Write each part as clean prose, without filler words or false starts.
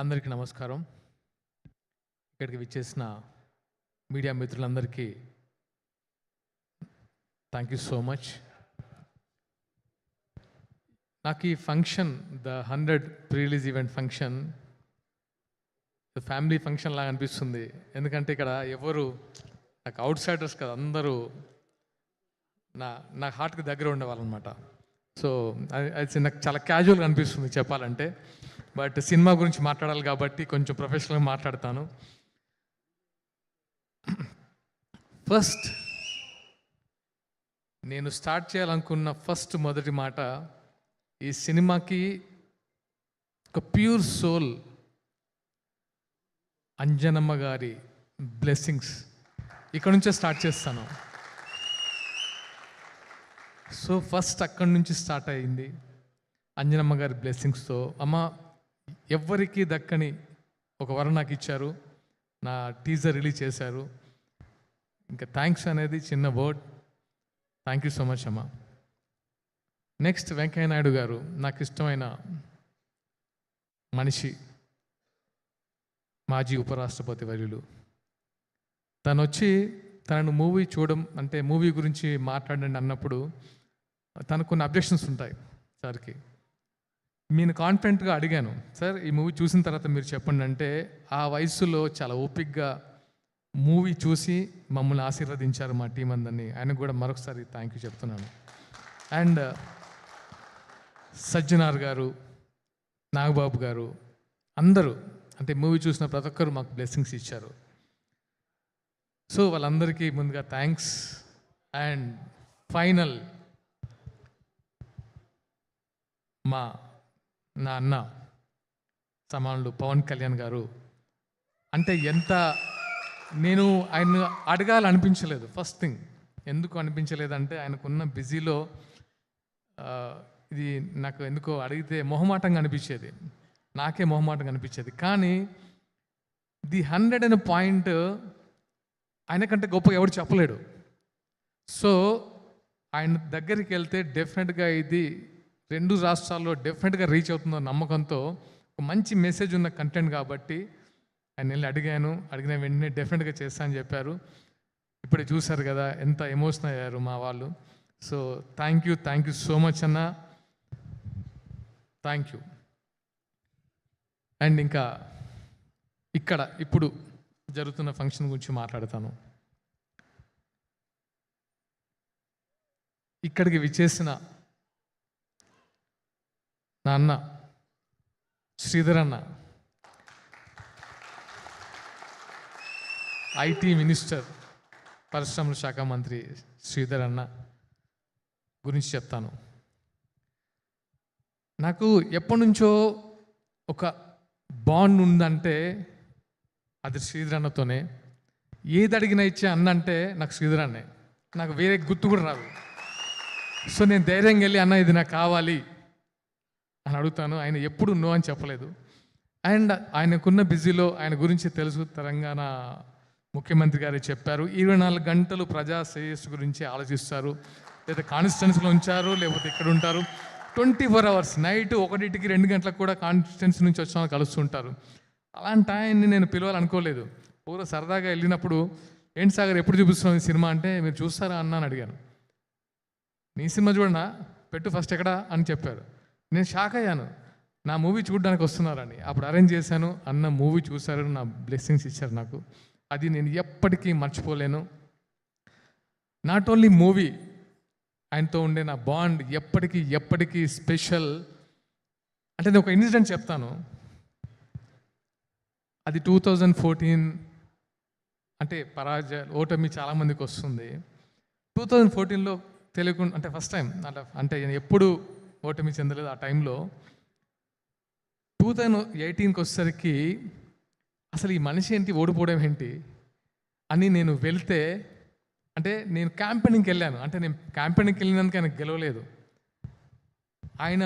అందరికీ నమస్కారం. ఇక్కడికి విచ్చేసిన మీడియా మిత్రులందరికీ థ్యాంక్ యూ సో మచ్. నాకు ఈ function the 100 pre-release event function family function లాగా అనిపిస్తుంది. ఎందుకంటే ఇక్కడ ఎవరు నాకు అవుట్ సైడర్స్ కదా, అందరూ నా హార్ట్కి దగ్గర ఉండేవాళ్ళు అనమాట. సో అది నాకు చాలా క్యాజువల్గా అనిపిస్తుంది చెప్పాలంటే. బట్ సినిమా గురించి మాట్లాడాలి కాబట్టి కొంచెం ప్రొఫెషనల్గా మాట్లాడతాను. ఫస్ట్ నేను స్టార్ట్ చేయాలనుకున్న మొదటి మాట, ఈ సినిమాకి ఒక ప్యూర్ సోల్ అంజనమ్మ గారి బ్లెస్సింగ్స్ ఇక్కడ నుంచే స్టార్ట్ చేస్తాను. సో ఫస్ట్ అక్కడి నుంచి స్టార్ట్ అయింది అంజనమ్మ గారి బ్లెస్సింగ్స్తో. అమ్మ ఎవ్వరికీ దక్కని ఒక వరం నాకు ఇచ్చారు, నా టీజర్ రిలీజ్ చేశారు. ఇంకా థ్యాంక్స్ అనేది చిన్న word. Thank you so much అమ్మ. నెక్స్ట్ వెంకయ్య నాయుడు గారు, నాకు ఇష్టమైన మనిషి, మాజీ ఉపరాష్ట్రపతి వర్యులు. తను వచ్చి తనను మూవీ చూడడం అంటే మూవీ గురించి మాట్లాడండి అన్నప్పుడు తనకు కొన్ని అబ్జెక్షన్స్ ఉంటాయి సార్కి. నేను కాన్ఫిడెంట్గా అడిగాను, సార్ ఈ మూవీ చూసిన తర్వాత మీరు చెప్పండి అంటే, ఆ వయసులో చాలా ఓపిక్గా మూవీ చూసి మమ్మల్ని ఆశీర్వదించారు మా టీం అందరినీ. ఆయనకు కూడా మరొకసారి థ్యాంక్ యూ చెప్తున్నాను. అండ్ సజ్జనార్ గారు, నాగబాబు గారు, అందరూ అంటే మూవీ చూసిన ప్రతి ఒక్కరు మాకు బ్లెస్సింగ్స్ ఇచ్చారు. సో వాళ్ళందరికీ ముందుగా థ్యాంక్స్. అండ్ ఫైనల్ నా అన్న సమానులు పవన్ కళ్యాణ్ గారు. అంటే నేను ఆయన అడగాలనిపించలేదు. ఫస్ట్ థింగ్ ఎందుకు అనిపించలేదంటే, ఆయనకున్న బిజీలో ఇది నాకు ఎందుకో అడిగితే మొహమాటంగా అనిపించేది, నాకే మొహమాటంగా అనిపించేది. కానీ ది 100 అనే పాయింట్ ఆయనకంటే గొప్పగా ఎవరు చెప్పలేడు. సో ఆయన దగ్గరికి వెళ్తే డెఫినెట్గా ఇది 2 రాష్ట్రాల్లో డెఫినెట్గా రీచ్ అవుతుందో నమ్మకంతో ఒక మంచి మెసేజ్ ఉన్న కంటెంట్ కాబట్టి ఆయన వెళ్ళి అడిగిన వెంటనే డెఫినెట్గా చేస్తా అని చెప్పారు. ఇప్పుడే చూశారు కదా ఎంత ఎమోషనల్ అయ్యారు మా వాళ్ళు. So thank you so much అన్న, థ్యాంక్ యూ. అండ్ ఇంకా ఇప్పుడు జరుగుతున్న ఫంక్షన్ గురించి మాట్లాడతాను. ఇక్కడికి విచ్చేసిన నా అన్న శ్రీధర్ అన్న, ఐటీ మినిస్టర్, పరిశ్రమల శాఖ మంత్రి శ్రీధర్ అన్న గురించి చెప్తాను. నాకు ఎప్పటి నుంచో ఒక బాండ్ ఉందంటే అది శ్రీధర్ అన్నతోనే. ఏది అడిగినా ఇచ్చే అన్న అంటే నాకు శ్రీధర్ అన్నే, నాకు వేరే గుర్తు కూడా రాదు. సో నేను ధైర్యంగా వెళ్ళి అన్న ఇది నాకు కావాలి అని అడుగుతాను. ఆయన ఎప్పుడు నో అని చెప్పలేదు. అండ్ ఆయనకున్న బిజీలో ఆయన గురించి తెలుసు, తెలంగాణ ముఖ్యమంత్రి గారు చెప్పారు 24 గంటలు ప్రజా శ్రేయస్సు గురించి ఆలోచిస్తారు. లేదా కాన్స్టిట్యున్సీలో ఉంచారు, లేకపోతే ఇక్కడ ఉంటారు 24 అవర్స్. నైట్ 1కి 2 గంటలకు కూడా కాన్స్టిట్యున్సీ నుంచి వచ్చిన కలుస్తుంటారు. అలాంటి ఆయన్ని నేను పిలవాలనుకోలేదు. పూర్వ సరదాగా వెళ్ళినప్పుడు ఏంటి సాగర్ ఎప్పుడు చూపిస్తున్నాం ఈ సినిమా అంటే, మీరు చూస్తారా అన్న అని అడిగాను. నీ సినిమా చూడనా, పెట్టు ఫస్ట్ ఎక్కడా అని చెప్పారు. నేను షాక్ అయ్యాను, నా మూవీ చూడడానికి వస్తున్నారని. అప్పుడు అరేంజ్ చేశాను, అన్న మూవీ చూశారు, నా బ్లెస్సింగ్స్ ఇచ్చారు నాకు. అది నేను ఎప్పటికీ మర్చిపోలేను. నాట్ ఓన్లీ మూవీ, ఆయనతో ఉండే నా బాండ్ ఎప్పటికీ స్పెషల్. అంటే నేను ఒక ఇన్సిడెంట్ చెప్తాను. అది 2014. అంటే ఓటమి చాలామందికి వస్తుంది. 2014లో తెలియకుండా, అంటే ఫస్ట్ టైం అంటే ఎప్పుడు ఓటమి చెందలేదు. ఆ టైంలో 2018కి వచ్చేసరికి అసలు ఈ మనిషి ఏంటి, ఓడిపోవడం ఏంటి అని నేను వెళ్తే, అంటే నేను క్యాంపెయినింగ్కి వెళ్ళాను. అంటే నేను క్యాంపెయినింగ్కి వెళ్ళినందుకు ఆయన గెలవలేదు. ఆయన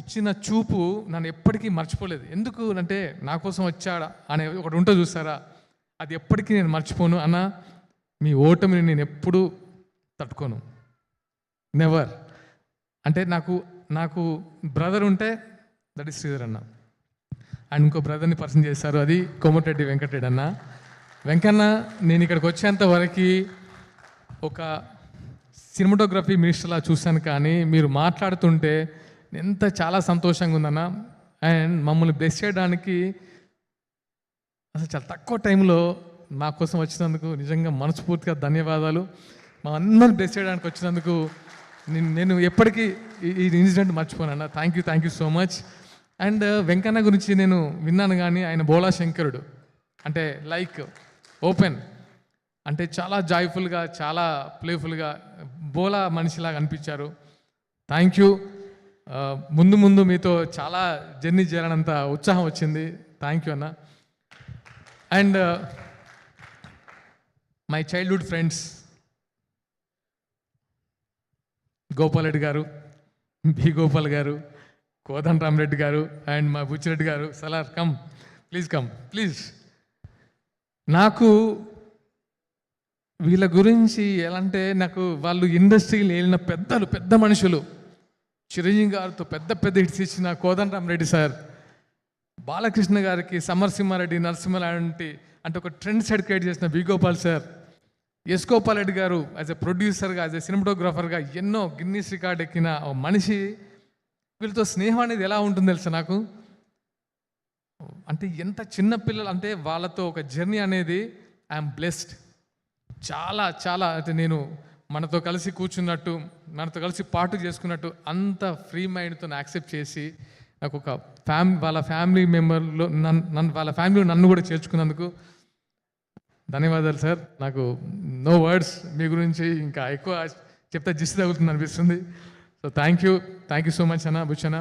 ఇచ్చిన చూపు నన్ను ఎప్పటికీ మర్చిపోలేదు. ఎందుకు అంటే నా కోసం వచ్చాడా అనే ఒకటి ఉంటుంది చూస్తారా, అది ఎప్పటికీ నేను మర్చిపోను. అన్న మీ ఓటమిని నేను ఎప్పుడూ తట్టుకోను, నెవర్. అంటే నాకు బ్రదర్ ఉంటే దట్ ఈస్ శ్రీధర్ అన్న. అండ్ ఇంకో బ్రదర్ని పరిచయం చేశారు, అది కోమటిరెడ్డి వెంకటరెడ్డి అన్న. వెంకన్న, నేను ఇక్కడికి వచ్చేంత వరకు ఒక సినిమాటోగ్రఫీ మినిస్టర్లా చూశాను, కానీ మీరు మాట్లాడుతుంటే ఎంత చాలా సంతోషంగా ఉందన్న. అండ్ మమ్మల్ని బ్లెస్ చేయడానికి అసలు చాలా తక్కువ టైంలో మా కోసం వచ్చినందుకు నిజంగా మనస్ఫూర్తిగా ధన్యవాదాలు. మా అందరిని బ్లెస్ చేయడానికి వచ్చినందుకు నేను ఎప్పటికీ ఈ ఇన్సిడెంట్ మర్చిపోనన్నా. Thank you so much. And Venkanna గురించి నేను విన్నాను, కానీ ఆయన బోలా శంకరుడు, అంటే లైక్ ఓపెన్, అంటే చాలా జాయ్ఫుల్గా, చాలా ప్లేఫుల్గా బోలా మనిషిలాగా అనిపించారు. Thank you. ముందు మీతో చాలా జర్నీ చేయాలన్నంత ఉత్సాహం వచ్చింది. థ్యాంక్ యూ అన్న. And my childhood friends Gopal Reddy garu, B Gopal గారు, కోదండ రామరెడ్డి గారు, అండ్ మా బుచ్చిరెడ్డి గారు. Salaar come please. నాకు వీళ్ళ గురించి ఎలా అంటే, నాకు వాళ్ళు ఇండస్ట్రీలో వెళ్ళిన పెద్ద మనుషులు, చిరంజీవి గారితో పెద్ద హిట్స్ ఇచ్చిన కోదండ రామరెడ్డి సార్, బాలకృష్ణ గారికి సమరసింహారెడ్డి, నరసింహ లాంటి అంటే ఒక ట్రెండ్ సెట్ క్రియేట్ చేసిన B Gopal sir, S Gopal Reddy గారు యాజ్ ఎ ప్రొడ్యూసర్గా, యాజ్ ఎ సినిమాటోగ్రాఫర్గా ఎన్నో గిన్నీస్ రికార్డ్ ఎక్కిన మనిషి. వీళ్ళతో స్నేహం అనేది ఎలా ఉంటుంది తెలుసా నాకు, అంటే ఎంత చిన్న పిల్లలు అంటే వాళ్ళతో ఒక జర్నీ అనేది ఐఎమ్ బ్లెస్డ్. చాలా అంటే నేను మనతో కలిసి కూర్చున్నట్టు, మనతో కలిసి పాటు చేసుకున్నట్టు అంత ఫ్రీ మైండ్తో యాక్సెప్ట్ చేసి నాకు ఒక వాళ్ళ ఫ్యామిలీ మెంబర్లో వాళ్ళ ఫ్యామిలీలో నన్ను కూడా చేర్చుకున్నందుకు ధన్యవాదాలు సార్. నాకు నో వర్డ్స్, మీ గురించి ఇంకా ఎక్కువ చెప్తే జిస్ట్ తగులుతుంది అనిపిస్తుంది. So thank you so much అన్న, బుచ్చన్న.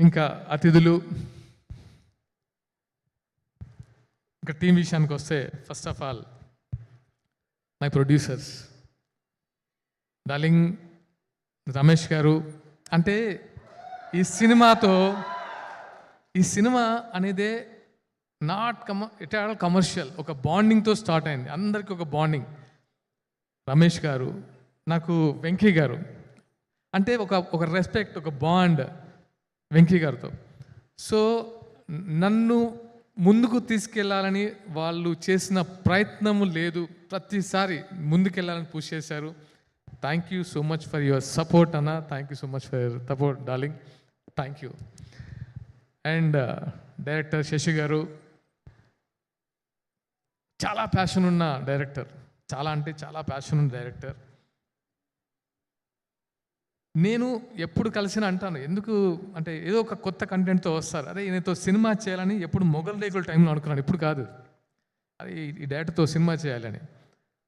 ఇంకా అతిథులు, ఇంకా టీం విషయానికి వస్తే, first of all my producers, darling Ramesh గారు. అంటే ఈ సినిమా అనేదే నాట్ ఎట్ ఆల్ కమర్షియల్, ఒక బాండింగ్తో స్టార్ట్ అయింది, అందరికీ ఒక బాండింగ్. రమేష్ గారు, నాకు వెంకీ గారు అంటే ఒక రెస్పెక్ట్, ఒక బాండ్ వెంకీ గారితో. సో నన్ను ముందుకు తీసుకెళ్లాలని వాళ్ళు చేసిన ప్రయత్నము లేదు, ప్రతిసారి ముందుకెళ్ళాలని పుష్ చేశారు. Thank you so much for your support అన్న. Thank you so much for your support darling. Thank you. And director Shashi garu, చాలా ప్యాషన్ ఉన్న డైరెక్టర్, చాలా ప్యాషన్ ఉన్న డైరెక్టర్. నేను ఎప్పుడు కలిసిన అంటాను, ఎందుకు అంటే ఏదో ఒక కొత్త కంటెంట్తో వస్తారు, అదే ఈయనతో సినిమా చేయాలని ఎప్పుడు మొగల్ రేకుల టైంలో అనుకున్నాను, ఇప్పుడు కాదు, అదే ఈ డైరెక్టర్తో సినిమా చేయాలని.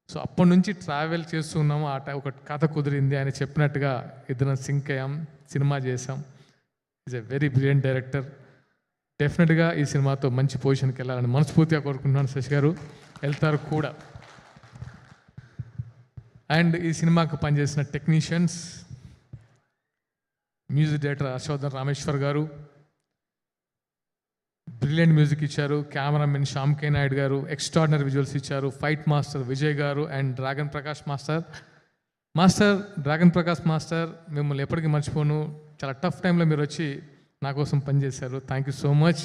సో అప్పటి నుంచి ట్రావెల్ చేస్తున్నాము, ఒక కథ కుదిరింది, ఆయన చెప్పినట్టుగా ఇద్దరం సింక్ అయ్యాం, సినిమా చేసాం. Is a very brilliant director. డెఫినెట్గా ఈ సినిమాతో మంచి పొజిషన్కి వెళ్ళాలని మనస్ఫూర్తిగా కోరుకుంటున్నాను. శశి గారు వెళ్తారు కూడా. అండ్ ఈ సినిమాకు పనిచేసిన technicians, music director Harshavardhan Rameshwar గారు బ్రిలియంట్ మ్యూజిక్ ఇచ్చారు, కెమెరామెన్ శ్యామ్ కే నాయుడు గారు ఎక్స్ట్రాడినరీ విజువల్స్ ఇచ్చారు, ఫైట్ మాస్టర్ విజయ్ గారు and Dragon Prakash Dragon Prakash master, మిమ్మల్ని ఎప్పటికీ మర్చిపోను. చాలా టఫ్ టైంలో మీరు వచ్చి నా కోసం పనిచేశారు. Thank you so much.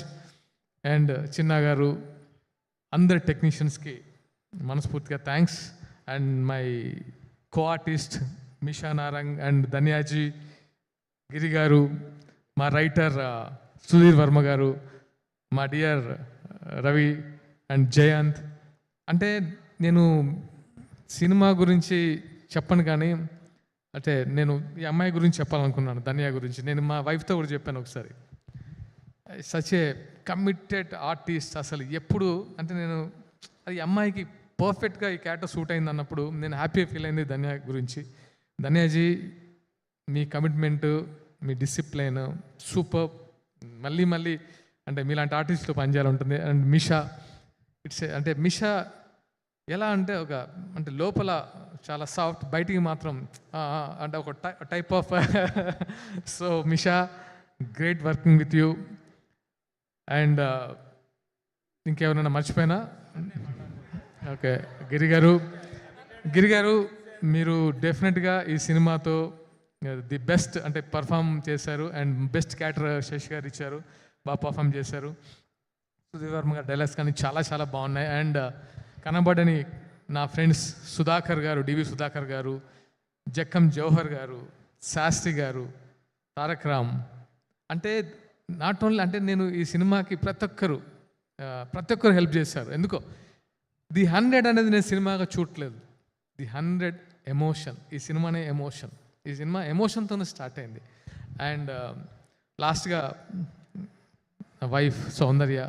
And Chinna garu, అందరి టెక్నీషియన్స్కి మనస్ఫూర్తిగా thanks. And my co artist Misha Narang and Dhanyaji, Giri garu, మా రైటర్ సుధీర్ వర్మ గారు, మా డియర్ రవి అండ్ జయంత్. అంటే నేను సినిమా గురించి చెప్పను, కానీ అంటే నేను ఈ అమ్మాయి గురించి చెప్పాలనుకున్నాను, ధన్య గురించి. నేను మా వైఫ్తో కూడా చెప్పాను ఒకసారి. Such a committed artist. అసలు ఎప్పుడు అంటే నేను అది అమ్మాయికి పర్ఫెక్ట్గా ఈ క్యారెక్టర్ సూట్ అయింది అన్నప్పుడు నేను హ్యాపీగా ఫీల్ అయింది ధన్య గురించి. ధన్యాజీ, మీ కమిట్మెంటు, మీ డిసిప్లైన్ సూపర్. మళ్ళీ అంటే మీలాంటి ఆర్టిస్ట్తో పనిచేయాలంటుంది. అండ్ మిషా, అంటే మిషా ఎలా అంటే అంటే లోపల చాలా సాఫ్ట్, బయటికి మాత్రం అంటే ఒక type of. So Misha, great working with you. And ఇంకెవరైనా మర్చిపోయినా? ఓకే, గిరి గారు మీరు డెఫినెట్గా ఈ సినిమాతో ది బెస్ట్ అంటే పర్ఫామ్ చేశారు. అండ్ బెస్ట్ క్యారెక్టర్ శశి గారు ఇచ్చారు, బాగా పర్ఫామ్ చేశారు. సుధీర్ వర్మ గారు డైలాగ్స్ కానీ చాలా చాలా బాగున్నాయి. అండ్ కనబడని నా ఫ్రెండ్స్ సుధాకర్ గారు, డివి సుధాకర్ గారు, జక్కం జవహర్ గారు, శాస్త్రి గారు, తారక్ రామ్, అంటే నాట్ ఓన్లీ అంటే నేను ఈ సినిమాకి ప్రతి ఒక్కరు హెల్ప్ చేశారు. ఎందుకో ది 100 అనేది నేను సినిమాగా చూడట్లేదు. ది 100 ఎమోషన్, ఈ సినిమానే ఎమోషన్. ఈ సినిమా ఎమోషన్తోనే స్టార్ట్ అయింది. అండ్ లాస్ట్గా వైఫ్ సౌందర్య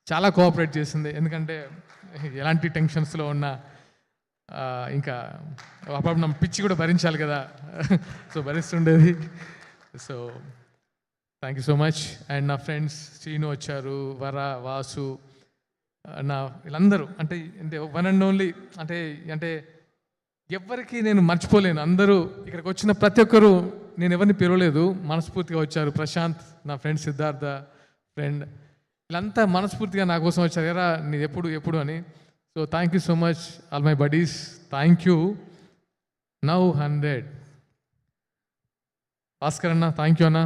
చాలా కోఆపరేట్ చేసింది. ఎందుకంటే ఎలాంటి టెన్షన్స్లో ఉన్నా ఇంకా అప్పుడు నా పిచ్చి కూడా భరించాలి కదా, సో భరిస్తుండేది. So thank you so much. And నా ఫ్రెండ్స్ శ్రీను వచ్చారు, వర, వాసు, నా వీళ్ళందరూ అంటే వన్ అండ్ ఓన్లీ అంటే ఎవరికి నేను మర్చిపోలేను. అందరూ ఇక్కడికి వచ్చిన ప్రతి ఒక్కరూ, నేను ఎవరిని పిలవలేదు, మనస్ఫూర్తిగా వచ్చారు. ప్రశాంత్, నా ఫ్రెండ్ సిద్ధార్థ ఫ్రెండ్, వీళ్ళంతా మనస్ఫూర్తిగా నా కోసం వచ్చారు. ఎరా నీ ఎప్పుడు అని. So thank you so much all my buddies, thank you. Now 100. Bhaskar అన్న థ్యాంక్ యూ అన్న,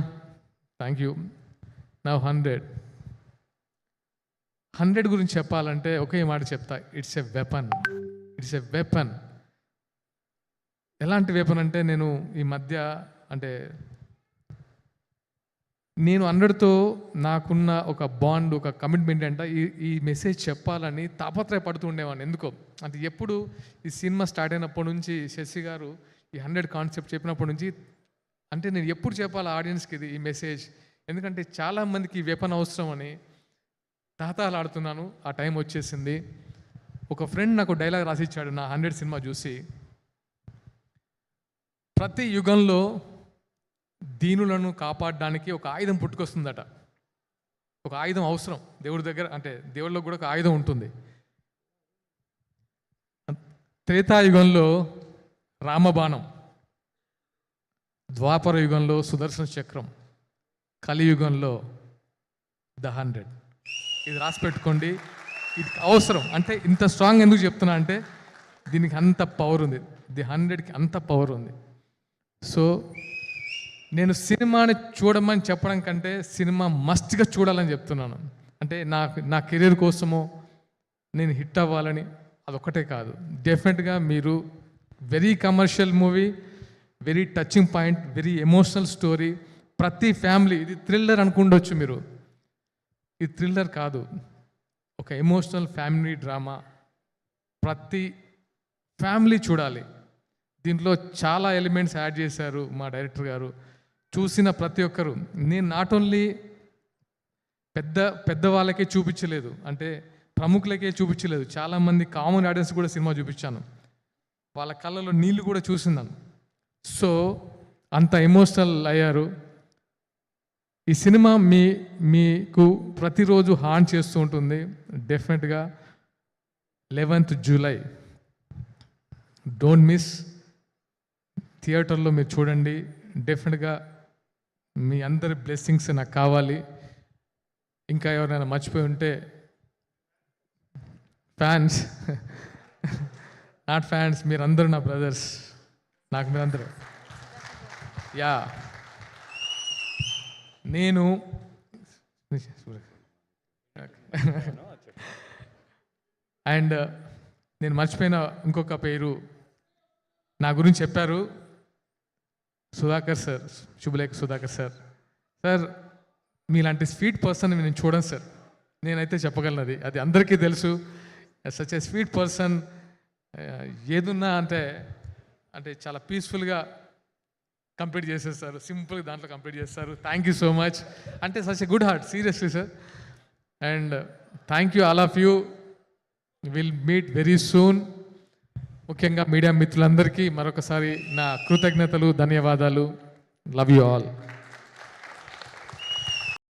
థ్యాంక్ యూ. నౌ 100 గురించి చెప్పాలంటే ఒకే మాట చెప్తా, ఇట్స్ ఎ వెపన్. ఎలాంటి వెపన్ అంటే నేను ఈ మధ్య అంటే నేను 100తో నాకున్న ఒక బాండ్, ఒక కమిట్మెంట్ అంటే ఈ మెసేజ్ చెప్పాలని తాపత్రయపడుతూ ఉండేవాడిని. ఎందుకో అంటే ఎప్పుడు ఈ సినిమా స్టార్ట్ అయినప్పటి నుంచి శశి గారు ఈ 100 కాన్సెప్ట్ చెప్పినప్పటి నుంచి అంటే నేను ఎప్పుడు చెప్పాలి ఆడియన్స్కి ఈ మెసేజ్, ఎందుకంటే చాలామందికి ఈ వెపన్ అవసరం అని తాతాలాడుతున్నాను. ఆ టైం వచ్చేసింది. ఒక ఫ్రెండ్ నాకు డైలాగ్ రాసిచ్చాడు నా 100 సినిమా చూసి, ప్రతి యుగంలో దీనులను కాపాడడానికి ఒక ఆయుధం పుట్టుకొస్తుందట. ఒక ఆయుధం అవసరం దేవుడి దగ్గర, అంటే దేవుళ్ళలో కూడా ఒక ఆయుధం ఉంటుంది. త్రేతాయుగంలో రామబాణం, ద్వాపర యుగంలో సుదర్శన చక్రం, కలియుగంలో ద 100. ఇది రాసి పెట్టుకోండి, ఇది అవసరం. అంటే ఇంత స్ట్రాంగ్ ఎందుకు చెప్తున్నా అంటే దీనికి అంత పవర్ ఉంది, ది 100కి అంత పవర్ ఉంది. సో నేను సినిమాని చూడమని చెప్పడం కంటే సినిమా మస్ట్గా చూడాలని చెప్తున్నాను. అంటే నా కెరీర్ కోసమో నేను హిట్ అవ్వాలని అదొక్కటే కాదు, డెఫినెట్గా మీరు very commercial movie, very touching point, very emotional story. ప్రతి ఫ్యామిలీ, ఇది థ్రిల్లర్ అనుకుండొచ్చు మీరు, ఇది థ్రిల్లర్ కాదు, ఒక ఎమోషనల్ ఫ్యామిలీ డ్రామా. ప్రతి ఫ్యామిలీ చూడాలి. దీంట్లో చాలా ఎలిమెంట్స్ యాడ్ చేశారు మా డైరెక్టర్ గారు. చూసిన ప్రతి ఒక్కరు, నేను నాట్ ఓన్లీ పెద్ద వాళ్ళకే చూపించలేదు, అంటే ప్రముఖులకే చూపించలేదు, చాలామంది కామన్ ఆడియన్స్ కూడా సినిమా చూపించాను. వాళ్ళ కళ్ళలో నీళ్ళు కూడా చూసినాను. సో అంత ఎమోషనల్ అయ్యారు. ఈ సినిమా మీకు ప్రతిరోజు హార్న్ చేస్తూ ఉంటుంది. డెఫినెట్గా 11th జూలై డోంట్ మిస్. థియేటర్లో మీరు చూడండి. డెఫినెట్గా మీ అందరి బ్లెస్సింగ్స్ నాకు కావాలి. ఇంకా ఎవరైనా మర్చిపోయి ఉంటే ఫ్యాన్స్, నాట్ ఫ్యాన్స్, మీరందరూ నా బ్రదర్స్, నాకు మీరందరూ. యా, నేను అండ్ నేను మర్చిపోయిన ఇంకొక పేరు నా గురించి చెప్పారు, సుధాకర్ సార్, శుభలేఖ సుధాకర్ సార్. సార్ మీలాంటి స్వీట్ పర్సన్ నేను చూడను సార్, నేనైతే చెప్పగలను, అది అందరికీ తెలుసు. సచ్ ఏ స్వీట్ పర్సన్, ఏదున్నా అంటే చాలా పీస్ఫుల్గా కంప్లీట్ చేసేస్తారు, సింపుల్గా దాంట్లో కంప్లీట్ చేస్తారు. Thank you so much. అంటే such a good heart, seriously sir. And thank you all of you. Will meet very soon. ముఖ్యంగా మీడియా మిత్రులందరికీ మరొకసారి నా కృతజ్ఞతలు, ధన్యవాదాలు. Love you all.